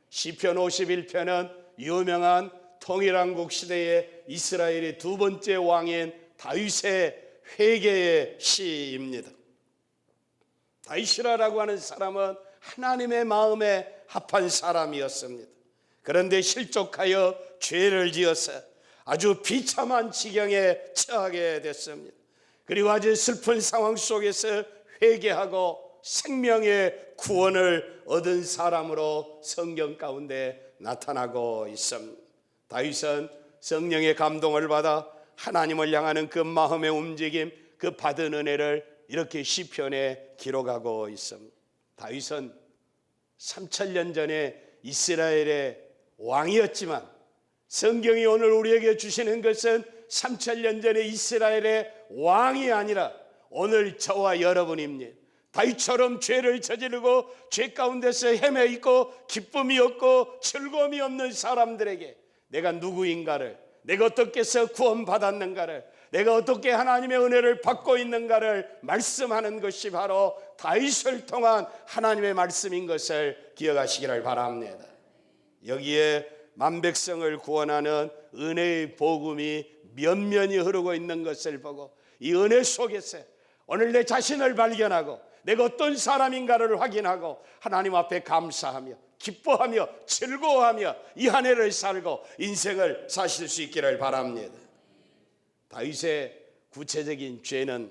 시편 51편은 유명한 통일왕국 시대의 이스라엘의 두 번째 왕인 다윗의 회개의 시입니다. 다윗이라고 하는 사람은 하나님의 마음에 합한 사람이었습니다. 그런데 실족하여 죄를 지어서 아주 비참한 지경에 처하게 됐습니다. 그리고 아주 슬픈 상황 속에서 회개하고 생명의 구원을 얻은 사람으로 성경 가운데 나타나고 있습니다. 다윗은 성령의 감동을 받아 하나님을 향하는 그 마음의 움직임, 그 받은 은혜를 이렇게 시편에 기록하고 있습니다. 다윗은 3000년 전에 이스라엘의 왕이었지만 성경이 오늘 우리에게 주시는 것은 3000년 전에 이스라엘의 왕이 아니라 오늘 저와 여러분입니다. 다윗처럼 죄를 저지르고 죄 가운데서 헤매 있고 기쁨이 없고 즐거움이 없는 사람들에게 내가 누구인가를, 내가 어떻게 해서 구원받았는가를, 내가 어떻게 하나님의 은혜를 받고 있는가를 말씀하는 것이 바로 다윗을 통한 하나님의 말씀인 것을 기억하시기를 바랍니다. 여기에 만백성을 구원하는 은혜의 복음이 면면히 흐르고 있는 것을 보고 이 은혜 속에서 오늘 내 자신을 발견하고 내가 어떤 사람인가를 확인하고 하나님 앞에 감사하며 기뻐하며 즐거워하며 이 한 해를 살고 인생을 사실 수 있기를 바랍니다. 다윗의 구체적인 죄는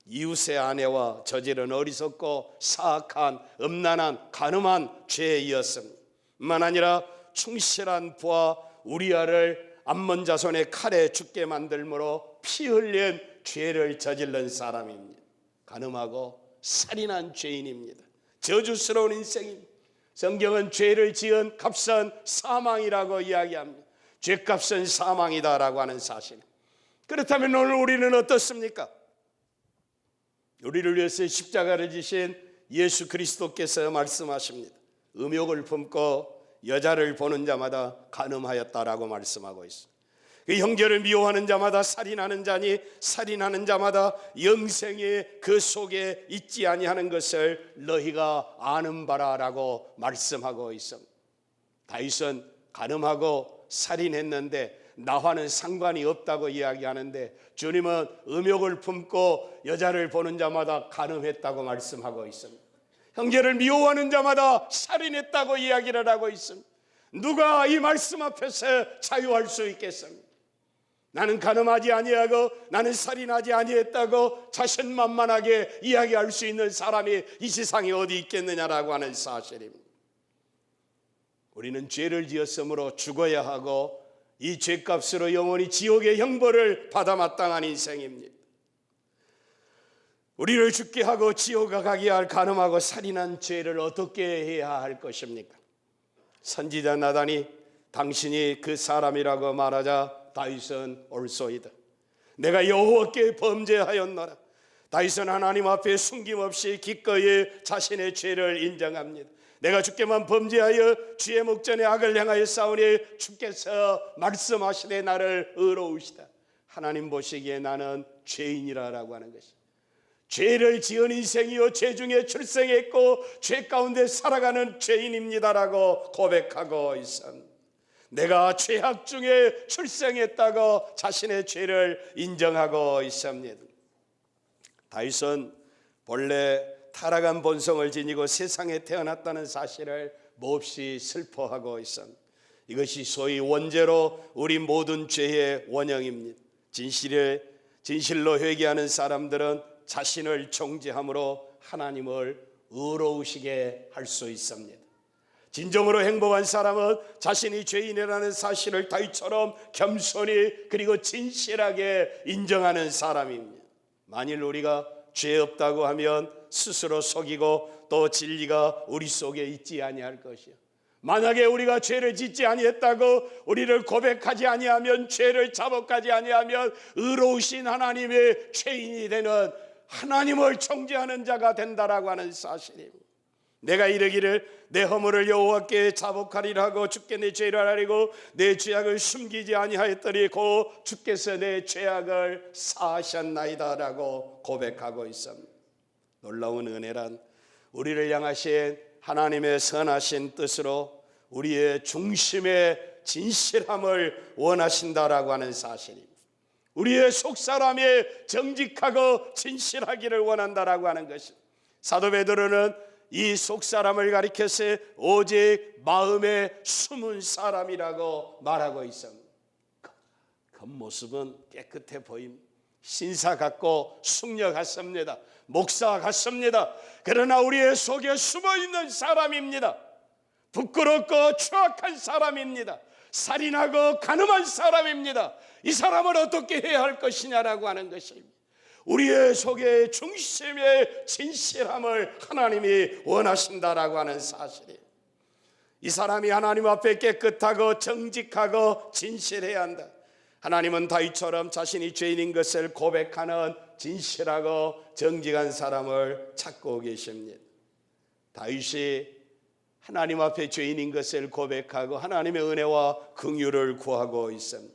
이웃의 아내와 저지른 어리석고 사악한 음란한 간음한 죄이었습니다. 뿐만 아니라 충실한 부하 우리아를 암몬 자손의 칼에 죽게 만들므로 피 흘린 죄를 저질른 사람입니다. 간음하고 살인한 죄인입니다. 저주스러운 인생입니다. 성경은 죄를 지은 값은 사망이라고 이야기합니다. 죄값은 사망이다라고 하는 사실. 그렇다면 오늘 우리는 어떻습니까? 우리를 위해서 십자가를 지신 예수 그리스도께서 말씀하십니다. 음욕을 품고 여자를 보는 자마다 간음하였다라고 말씀하고 있습니다. 그 형제를 미워하는 자마다 살인하는 자니 살인하는 자마다 영생이 그 속에 있지 아니하는 것을 너희가 아는 바라라고 말씀하고 있습니다. 다윗은 간음하고 살인했는데 나와는 상관이 없다고 이야기하는데 주님은 음욕을 품고 여자를 보는 자마다 간음했다고 말씀하고 있습니다. 형제를 미워하는 자마다 살인했다고 이야기를 하고 있습니다. 누가 이 말씀 앞에서 자유할 수 있겠습니까? 나는 간음하지 아니하고 나는 살인하지 아니했다고 자신만만하게 이야기할 수 있는 사람이 이 세상에 어디 있겠느냐라고 하는 사실입니다. 우리는 죄를 지었으므로 죽어야 하고 이 죄값으로 영원히 지옥의 형벌을 받아 마땅한 인생입니다. 우리를 죽게 하고 지옥에 가게 할 간음하고 살인한 죄를 어떻게 해야 할 것입니까? 선지자 나단이 당신이 그 사람이라고 말하자 다윗은 올소이다. 내가 여호와께 범죄하였노라. 다윗은 하나님 앞에 숨김없이 기꺼이 자신의 죄를 인정합니다. 내가 주께만 범죄하여 주의 목전에 악을 향하여 싸우니 주께서 말씀하시되 나를 의로우시다. 하나님 보시기에 나는 죄인이라고 하는 것이, 죄를 지은 인생이요 죄 중에 출생했고 죄 가운데 살아가는 죄인입니다라고 고백하고 있습니다. 내가 죄악 중에 출생했다고 자신의 죄를 인정하고 있습니다. 다윗은 본래 타락한 본성을 지니고 세상에 태어났다는 사실을 몹시 슬퍼하고 있습니다. 이것이 소위 원죄로 우리 모든 죄의 원형입니다. 진실로 회개하는 사람들은 자신을 정죄함으로 하나님을 의로우시게 할 수 있습니다. 진정으로 행복한 사람은 자신이 죄인이라는 사실을 다윗처럼 겸손히 그리고 진실하게 인정하는 사람입니다. 만일 우리가 죄 없다고 하면 스스로 속이고 또 진리가 우리 속에 있지 아니할 것이요, 만약에 우리가 죄를 짓지 아니했다고 우리를 고백하지 아니하면, 죄를 자복하지 아니하면 의로우신 하나님의 죄인이 되는, 하나님을 정죄하는 자가 된다라고 하는 사실입니다. 내가 이르기를 내 허물을 여호와께 자복하리라 하고 주께 내 죄를 아뢰고 내 죄악을 숨기지 아니하였더니 곧 주께서 내 죄악을 사하셨나이다 라고 고백하고 있습니다. 놀라운 은혜란 우리를 향하신 하나님의 선하신 뜻으로 우리의 중심의 진실함을 원하신다라고 하는 사실입니다. 우리의 속사람이 정직하고 진실하기를 원한다라고 하는 것입니다. 사도 베드로는 이 속사람을 가리켜서 오직 마음에 숨은 사람이라고 말하고 있습니다. 겉모습은 깨끗해 보임, 신사 같고 숙녀 같습니다. 목사 같습니다. 그러나 우리의 속에 숨어있는 사람입니다. 부끄럽고 추악한 사람입니다. 살인하고 간음한 사람입니다. 이 사람을 어떻게 해야 할 것이냐라고 하는 것입니다. 우리의 속의 중심의 진실함을 하나님이 원하신다라고 하는 사실이에요. 이 사람이 하나님 앞에 깨끗하고 정직하고 진실해야 한다. 하나님은 다윗처럼 자신이 죄인인 것을 고백하는 진실하고 정직한 사람을 찾고 계십니다. 다윗이 하나님 앞에 죄인인 것을 고백하고 하나님의 은혜와 긍휼을 구하고 있습니다.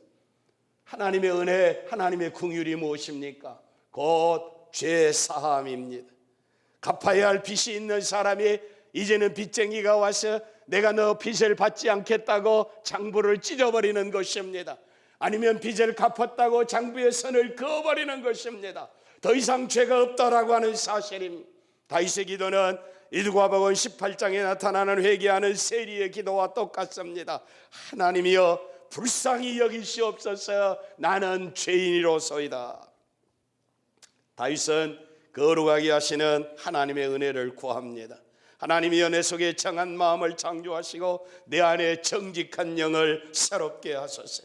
하나님의 은혜, 하나님의 긍휼이 무엇입니까? 곧 죄 사함입니다. 갚아야 할 빚이 있는 사람이 이제는 빚쟁이가 와서 내가 너 빚을 받지 않겠다고 장부를 찢어버리는 것입니다. 아니면 빚을 갚았다고 장부의 선을 그어버리는 것입니다. 더 이상 죄가 없다라고 하는 사실입니다. 다윗의 기도는 이두과복음 18장에 나타나는 회개하는 세리의 기도와 똑같습니다. 하나님이여 불쌍히 여기시옵소서. 나는 죄인이로소이다. 다윗은 거룩하게 하시는 하나님의 은혜를 구합니다. 하나님이여 내 속에 정한 마음을 창조하시고 내 안에 정직한 영을 새롭게 하소서.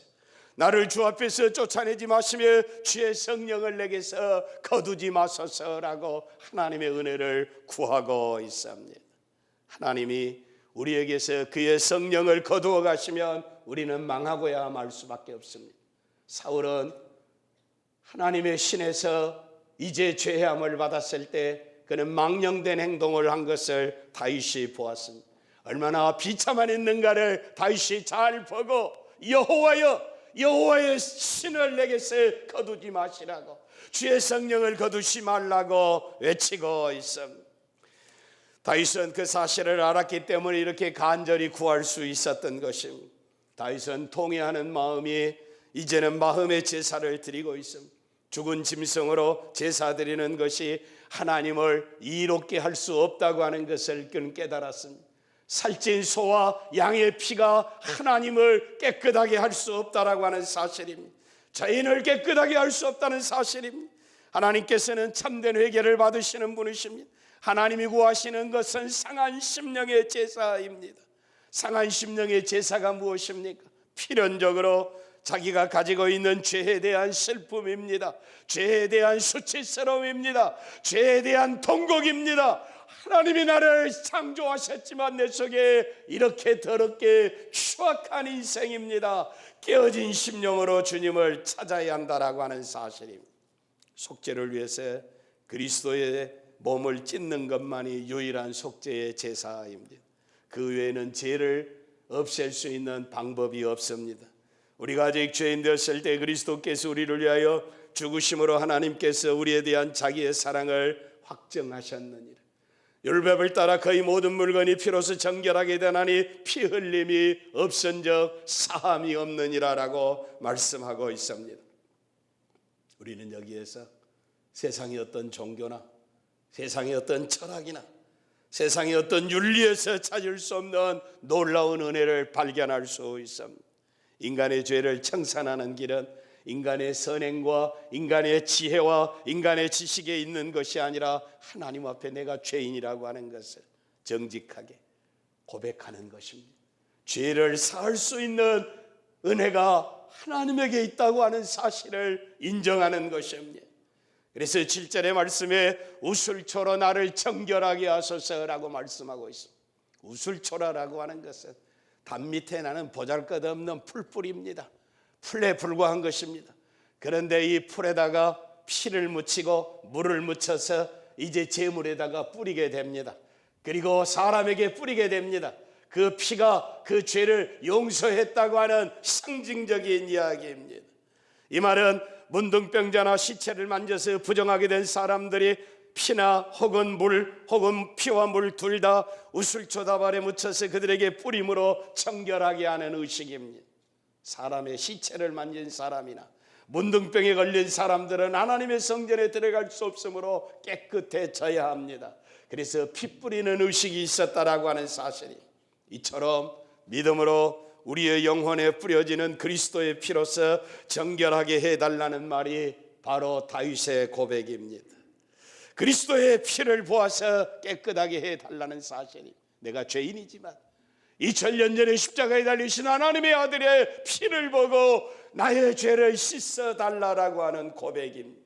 나를 주 앞에서 쫓아내지 마시며 주의 성령을 내게서 거두지 마소서라고 하나님의 은혜를 구하고 있습니다. 하나님이 우리에게서 그의 성령을 거두어 가시면 우리는 망하고야 말 수밖에 없습니다. 사울은 하나님의 신에서 이제 죄함을 받았을 때 그는 망령된 행동을 한 것을 다윗이 보았습니다. 얼마나 비참한 있는가를 다윗이 잘 보고 여호와의 신을 내게서 거두지 마시라고, 주의 성령을 거두지 말라고 외치고 있습니다. 다윗은 그 사실을 알았기 때문에 이렇게 간절히 구할 수 있었던 것입니다. 다윗은 통회하는 마음이 이제는 마음의 제사를 드리고 있습니다. 죽은 짐승으로 제사 드리는 것이 하나님을 이롭게 할 수 없다고 하는 것을 그는 깨달았습니다. 살찐 소와 양의 피가 하나님을 깨끗하게 할 수 없다라고 하는 사실입니다. 죄인을 깨끗하게 할 수 없다는 사실입니다. 하나님께서는 참된 회개를 받으시는 분이십니다. 하나님이 구하시는 것은 상한 심령의 제사입니다. 상한 심령의 제사가 무엇입니까? 필연적으로 자기가 가지고 있는 죄에 대한 슬픔입니다. 죄에 대한 수치스러움입니다. 죄에 대한 통곡입니다. 하나님이 나를 창조하셨지만 내 속에 이렇게 더럽게 추악한 인생입니다. 깨어진 심령으로 주님을 찾아야 한다라고 하는 사실입니다. 속죄를 위해서 그리스도의 몸을 찢는 것만이 유일한 속죄의 제사입니다. 그 외에는 죄를 없앨 수 있는 방법이 없습니다. 우리가 아직 죄인 되었을 때 그리스도께서 우리를 위하여 죽으심으로 하나님께서 우리에 대한 자기의 사랑을 확정하셨느니라. 율법을 따라 거의 모든 물건이 피로서 정결하게 되나니 피 흘림이 없은즉 사함이 없느니라라고 말씀하고 있습니다. 우리는 여기에서 세상의 어떤 종교나 세상의 어떤 철학이나 세상의 어떤 윤리에서 찾을 수 없는 놀라운 은혜를 발견할 수 있습니다. 인간의 죄를 청산하는 길은 인간의 선행과 인간의 지혜와 인간의 지식에 있는 것이 아니라 하나님 앞에 내가 죄인이라고 하는 것을 정직하게 고백하는 것입니다. 죄를 사할 수 있는 은혜가 하나님에게 있다고 하는 사실을 인정하는 것입니다. 그래서 7절의 말씀에 우슬초로 나를 정결하게 하소서라고 말씀하고 있습니다. 우슬초라라고 하는 것은 담 밑에 나는 보잘것없는 풀뿌리입니다. 풀에 불과한 것입니다. 그런데 이 풀에다가 피를 묻히고 물을 묻혀서 이제 제물에다가 뿌리게 됩니다. 그리고 사람에게 뿌리게 됩니다. 그 피가 그 죄를 용서했다고 하는 상징적인 이야기입니다. 이 말은 문둥병자나 시체를 만져서 부정하게 된 사람들이 피나 혹은 물 혹은 피와 물 둘 다 우슬초 다발에 묻혀서 그들에게 뿌림으로 정결하게 하는 의식입니다. 사람의 시체를 만진 사람이나 문둥병에 걸린 사람들은 하나님의 성전에 들어갈 수 없으므로 깨끗해져야 합니다. 그래서 피 뿌리는 의식이 있었다라고 하는 사실이, 이처럼 믿음으로 우리의 영혼에 뿌려지는 그리스도의 피로서 정결하게 해달라는 말이 바로 다윗의 고백입니다. 그리스도의 피를 보아서 깨끗하게 해달라는 사실이, 내가 죄인이지만 2000년 전에 십자가에 달리신 하나님의 아들의 피를 보고 나의 죄를 씻어달라고 하는 고백입니다.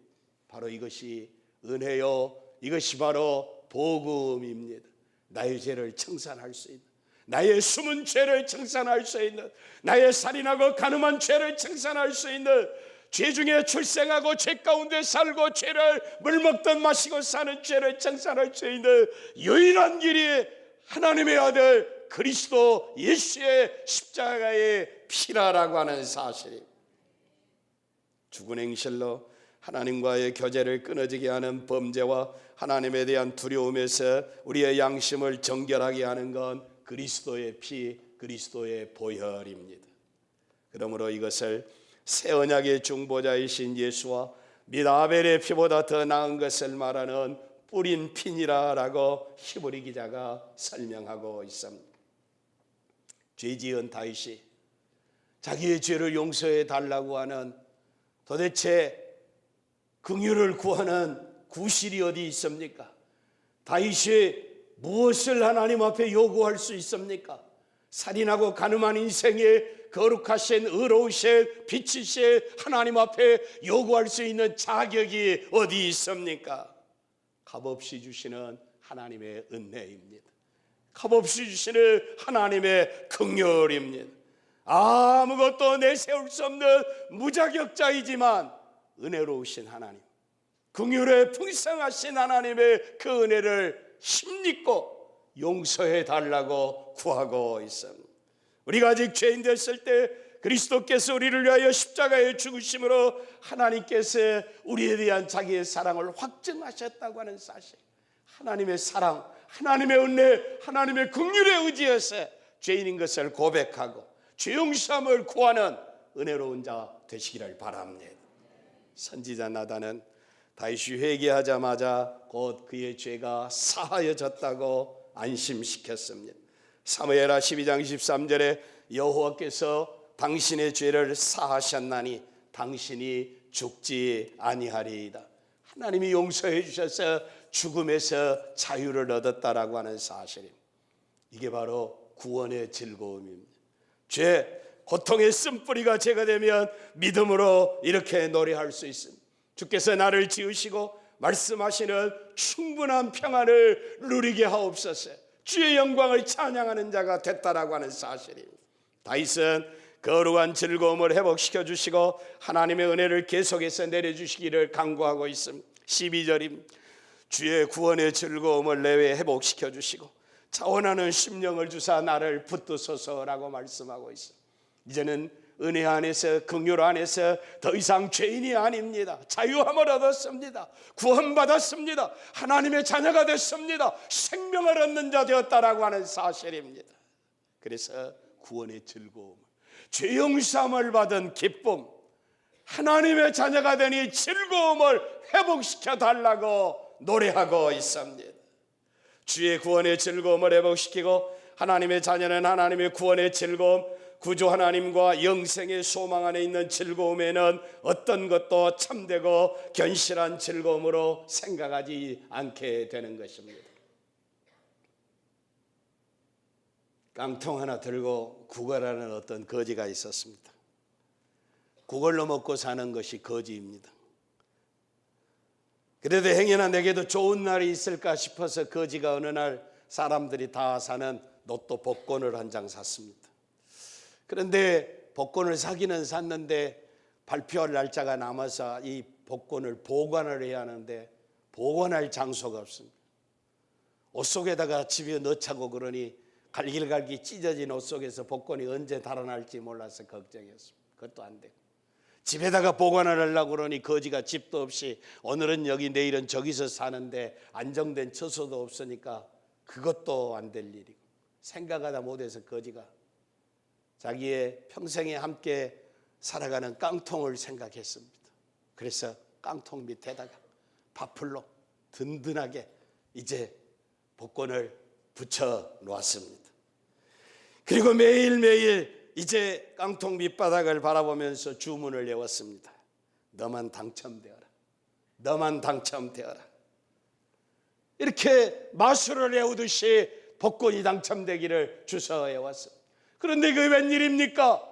바로 이것이 은혜요, 이것이 바로 복음입니다. 나의 죄를 청산할 수 있는, 나의 숨은 죄를 청산할 수 있는, 나의 살인하고 간음한 죄를 청산할 수 있는, 죄 중에 출생하고 죄 가운데 살고 죄를 물먹던 마시고 사는 죄를 청산할 수 있는 유일한 길이 하나님의 아들 그리스도 예수의 십자가의 피라라고 하는 사실이, 죽은 행실로 하나님과의 교제를 끊어지게 하는 범죄와 하나님에 대한 두려움에서 우리의 양심을 정결하게 하는 건 그리스도의 피, 그리스도의 보혈입니다. 그러므로 이것을 새 언약의 중보자이신 예수와 및 아벨의 피보다 더 나은 것을 말하는 뿌린 피니라라고 히브리 기자가 설명하고 있습니다. 죄지은 다윗이 자기의 죄를 용서해 달라고 하는, 도대체 긍휼을 구하는 구실이 어디 있습니까? 다윗이 무엇을 하나님 앞에 요구할 수 있습니까? 살인하고 간음한 인생의 거룩하신, 의로우신, 빛이신 하나님 앞에 요구할 수 있는 자격이 어디 있습니까? 값없이 주시는 하나님의 은혜입니다. 값없이 주시는 하나님의 긍휼입니다. 아무것도 내세울 수 없는 무자격자이지만 은혜로우신 하나님, 긍휼에 풍성하신 하나님의 그 은혜를 힘입고 용서해 달라고 구하고 있습니다. 우리가 아직 죄인 됐을 때 그리스도께서 우리를 위하여 십자가에 죽으심으로 하나님께서 우리에 대한 자기의 사랑을 확증하셨다고 하는 사실, 하나님의 사랑, 하나님의 은혜, 하나님의 긍휼에 의지해서 죄인인 것을 고백하고 죄 용서함을 구하는 은혜로운 자 되시기를 바랍니다. 선지자 나단은 다윗이 회개하자마자 곧 그의 죄가 사하여졌다고 안심시켰습니다. 사무엘하 12장 23절에 여호와께서 당신의 죄를 사하셨나니 당신이 죽지 아니하리이다. 하나님이 용서해 주셔서 죽음에서 자유를 얻었다라고 하는 사실입니다. 이게 바로 구원의 즐거움입니다. 죄, 고통의 쓴뿌리가 제가 되면 믿음으로 이렇게 노래할 수 있습니다. 주께서 나를 지으시고 말씀하시는 충분한 평안을 누리게 하옵소서. 주의 영광을 찬양하는 자가 됐다라고 하는 사실입니다. 다윗은 거룩한 즐거움을 회복시켜 주시고 하나님의 은혜를 계속해서 내려주시기를 간구하고 있습니다. 12절입니다. 주의 구원의 즐거움을 내외 회복시켜 주시고 자원하는 심령을 주사 나를 붙드소서라고 말씀하고 있습니다. 이제는 은혜 안에서, 긍휼 안에서 더 이상 죄인이 아닙니다. 자유함을 얻었습니다. 구원받았습니다. 하나님의 자녀가 됐습니다. 생명을 얻는 자 되었다라고 하는 사실입니다. 그래서 구원의 즐거움, 죄 용서함을 받은 기쁨, 하나님의 자녀가 되니 즐거움을 회복시켜 달라고 노래하고 있습니다. 주의 구원의 즐거움을 회복시키고 하나님의 자녀는 하나님의 구원의 즐거움, 구주 하나님과 영생의 소망 안에 있는 즐거움에는 어떤 것도 참되고 견실한 즐거움으로 생각하지 않게 되는 것입니다. 깡통 하나 들고 구걸하는 어떤 거지가 있었습니다. 구걸로 먹고 사는 것이 거지입니다. 그래도 행여나 내게도 좋은 날이 있을까 싶어서 거지가 어느 날 사람들이 다 사는 로또 복권을 한 장 샀습니다. 그런데 복권을 사기는 샀는데 발표할 날짜가 남아서 이 복권을 보관을 해야 하는데 보관할 장소가 없습니다. 옷 속에다가 집에 넣자고 그러니 갈길갈길 찢어진 옷 속에서 복권이 언제 달아날지 몰라서 걱정이었습니다. 그것도 안 되고 집에다가 보관을 하려고 그러니 거지가 집도 없이 오늘은 여기 내일은 저기서 사는데 안정된 처소도 없으니까 그것도 안 될 일이고, 생각하다 못해서 거지가 자기의 평생에 함께 살아가는 깡통을 생각했습니다. 그래서 깡통 밑에다가 밥풀로 든든하게 이제 복권을 붙여 놓았습니다. 그리고 매일매일 이제 깡통 밑바닥을 바라보면서 주문을 외웠습니다. 너만 당첨되어라. 너만 당첨되어라. 이렇게 마술을 외우듯이 복권이 당첨되기를 주서 외웠습니다. 그런데 그게 웬일입니까?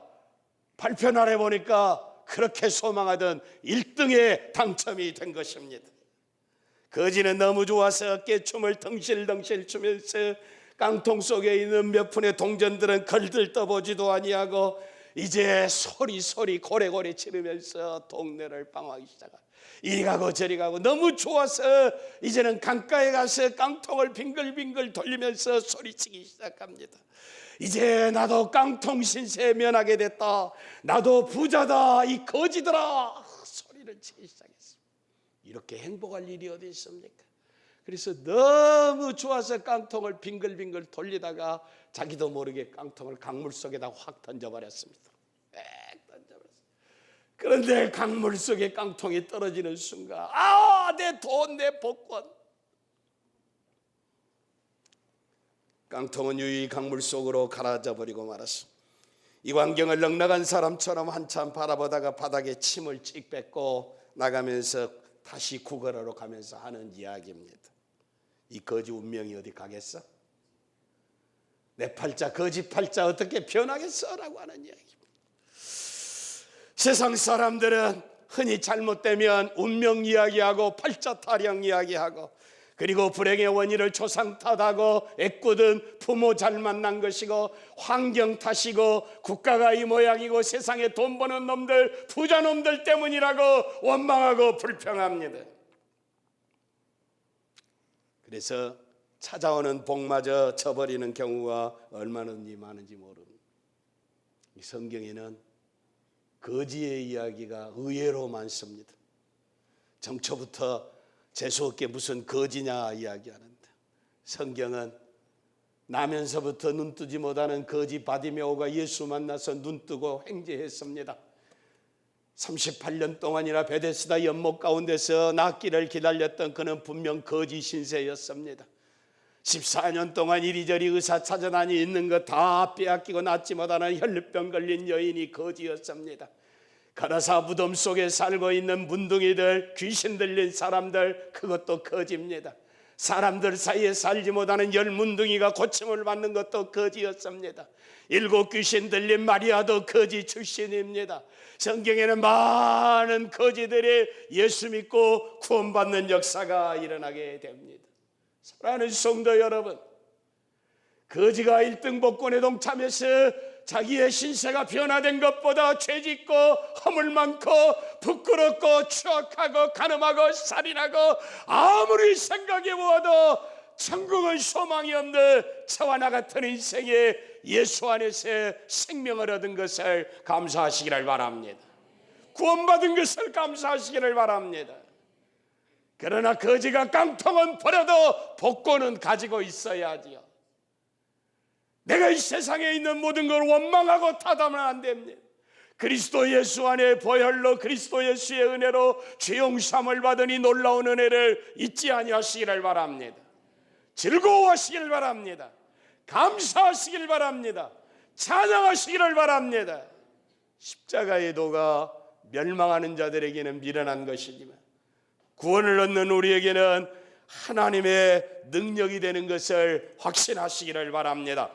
발표날에 보니까 그렇게 소망하던 1등에 당첨이 된 것입니다. 거지는 너무 좋아서 어깨춤을 덩실덩실 추면서 깡통 속에 있는 몇 푼의 동전들은 걸들 떠보지도 아니하고 이제 소리 고래고래 치르면서 동네를 방황하기 시작합니다. 이리 가고 저리 가고 너무 좋아서 이제는 강가에 가서 깡통을 빙글빙글 돌리면서 소리치기 시작합니다. 이제 나도 깡통 신세에 면하게 됐다. 나도 부자다. 이 거지들아. 소리를 치기 시작했습니다. 이렇게 행복할 일이 어디 있습니까? 그래서 너무 좋아서 깡통을 빙글빙글 돌리다가 자기도 모르게 깡통을 강물 속에다 확 던져버렸습니다. 그런데 강물 속에 깡통이 떨어지는 순간 내 돈, 내 복권. 깡통은 유유히 강물 속으로 가라져 버리고 말았습니다. 이 광경을 넉넉한 사람처럼 한참 바라보다가 바닥에 침을 찍 뱉고 나가면서 다시 구걸하러 가면서 하는 이야기입니다. 이 거지 운명이 어디 가겠어? 내 팔자, 거지 팔자 어떻게 변하겠어? 라고 하는 이야기입니다. 세상 사람들은 흔히 잘못되면 운명 이야기하고 팔자 타령 이야기하고 그리고 불행의 원인을 조상 탓하고 애꿎은 부모 잘 만난 것이고 환경 탓이고 국가가 이 모양이고 세상에 돈 버는 놈들 부자 놈들 때문이라고 원망하고 불평합니다. 그래서 찾아오는 복마저 쳐버리는 경우가 얼마나 많은지 모릅니다. 이 성경에는 거지의 이야기가 의외로 많습니다. 정초부터 재수없게 무슨 거지냐 이야기하는데 성경은 나면서부터 눈뜨지 못하는 거지 바디메오가 예수 만나서 눈뜨고 횡재했습니다. 38년 동안이나 베데스다 연못 가운데서 낫기를 기다렸던 그는 분명 거지 신세였습니다. 14년 동안 이리저리 의사 찾아다니 있는 거 다 빼앗기고 낫지 못하는 혈류병 걸린 여인이 거지였습니다. 가라사 무덤 속에 살고 있는 문둥이들, 귀신 들린 사람들, 그것도 거지입니다. 사람들 사이에 살지 못하는 열 문둥이가 고침을 받는 것도 거지였습니다. 7 귀신 들린 마리아도 거지 출신입니다. 성경에는 많은 거지들이 예수 믿고 구원받는 역사가 일어나게 됩니다. 사랑하는 성도 여러분, 거지가 1등 복권에 동참해서 자기의 신세가 변화된 것보다 죄짓고 허물 많고 부끄럽고 추악하고 간음하고 살인하고 아무리 생각해보아도 천국은 소망이 없는 저와 나 같은 인생에 예수 안에서 생명을 얻은 것을 감사하시기를 바랍니다. 구원받은 것을 감사하시기를 바랍니다. 그러나 거지가 깡통은 버려도 복권은 가지고 있어야지요. 내가 이 세상에 있는 모든 걸 원망하고 탓하면 안 됩니다. 그리스도 예수 안에 보혈로 그리스도 예수의 은혜로 죄 용서함을 받으니 놀라운 은혜를 잊지 아니하시기를 바랍니다. 즐거워하시기를 바랍니다. 감사하시기를 바랍니다. 찬양하시기를 바랍니다. 십자가의 도가 멸망하는 자들에게는 미련한 것이지만 구원을 얻는 우리에게는 하나님의 능력이 되는 것을 확신하시기를 바랍니다.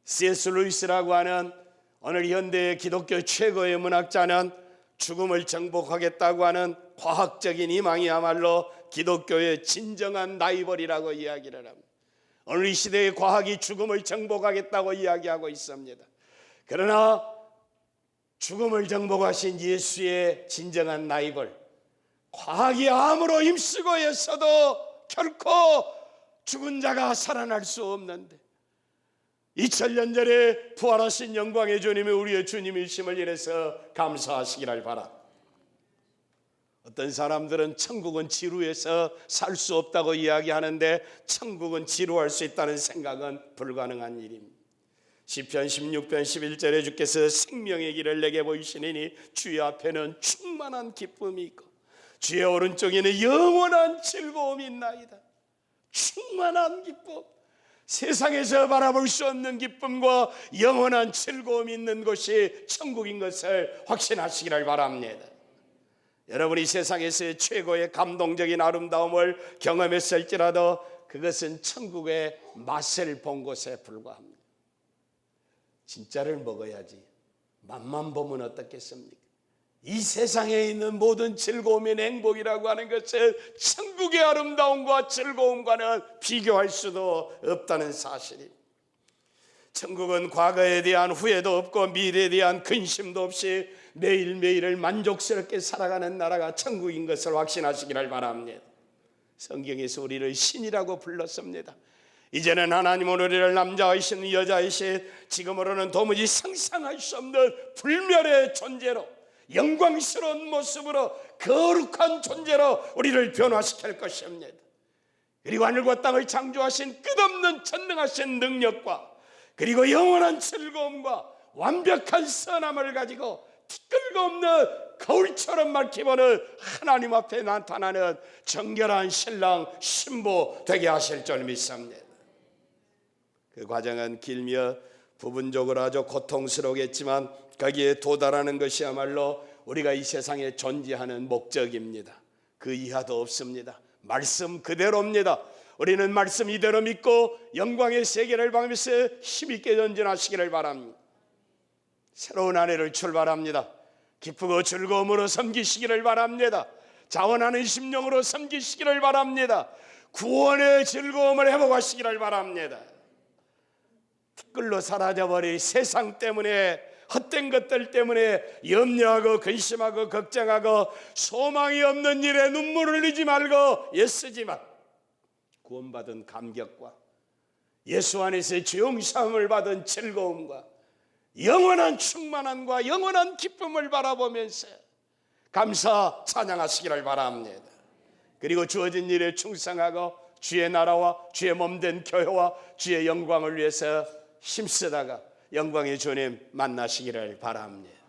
C.S. 루이스라고 하는 오늘 현대의 기독교 최고의 문학자는 죽음을 정복하겠다고 하는 과학적인 희망이야말로 기독교의 진정한 라이벌이라고 이야기를 합니다. 오늘 이 시대의 과학이 죽음을 정복하겠다고 이야기하고 있습니다. 그러나 죽음을 정복하신 예수의 진정한 라이벌, 과학이 아무로 힘쓰고 있어도 결코 죽은 자가 살아날 수 없는데 2000년 전에 부활하신 영광의 주님이 우리의 주님이심을 인해서 감사하시기를 바랍니다. 어떤 사람들은 천국은 지루해서 살 수 없다고 이야기하는데 천국은 지루할 수 있다는 생각은 불가능한 일입니다. 시편 16편 11절에 주께서 생명의 길을 내게 보이시니 주의 앞에는 충만한 기쁨이 있고 주의 오른쪽에는 영원한 즐거움이 있나이다. 충만한 기쁨, 세상에서 바라볼 수 없는 기쁨과 영원한 즐거움이 있는 곳이 천국인 것을 확신하시기를 바랍니다. 여러분이 세상에서의 최고의 감동적인 아름다움을 경험했을지라도 그것은 천국의 맛을 본 것에 불과합니다. 진짜를 먹어야지 맛만 보면 어떻겠습니까? 이 세상에 있는 모든 즐거움이나 행복이라고 하는 것은 천국의 아름다움과 즐거움과는 비교할 수도 없다는 사실입니다. 천국은 과거에 대한 후회도 없고 미래에 대한 근심도 없이 매일매일을 만족스럽게 살아가는 나라가 천국인 것을 확신하시기를 바랍니다. 성경에서 우리를 신이라고 불렀습니다. 이제는 하나님은 우리를 남자이신 여자이신 지금으로는 도무지 상상할 수 없는 불멸의 존재로 영광스러운 모습으로 거룩한 존재로 우리를 변화시킬 것입니다. 그리고 하늘과 땅을 창조하신 끝없는 전능하신 능력과 그리고 영원한 즐거움과 완벽한 선함을 가지고 티끌과 없는 거울처럼 밝히보는 하나님 앞에 나타나는 정결한 신랑 신부 되게 하실 줄 믿습니다. 그 과정은 길며 부분적으로 아주 고통스러우겠지만 거기에 도달하는 것이야말로 우리가 이 세상에 존재하는 목적입니다. 그 이하도 없습니다. 말씀 그대로입니다. 우리는 말씀 이대로 믿고 영광의 세계를 방면서 힘있게 전진하시기를 바랍니다. 새로운 한 해를 출발합니다. 기쁘고 즐거움으로 섬기시기를 바랍니다. 자원하는 심령으로 섬기시기를 바랍니다. 구원의 즐거움을 회복하시기를 바랍니다. 티끌로 사라져버릴 세상 때문에 헛된 것들 때문에 염려하고 근심하고 걱정하고 소망이 없는 일에 눈물을 흘리지 말고 애쓰지만 구원받은 감격과 예수 안에서의 죄용사함을 받은 즐거움과 영원한 충만함과 영원한 기쁨을 바라보면서 감사 찬양하시기를 바랍니다. 그리고 주어진 일에 충성하고 주의 나라와 주의 몸된 교회와 주의 영광을 위해서 힘쓰다가 영광의 주님 만나시기를 바랍니다.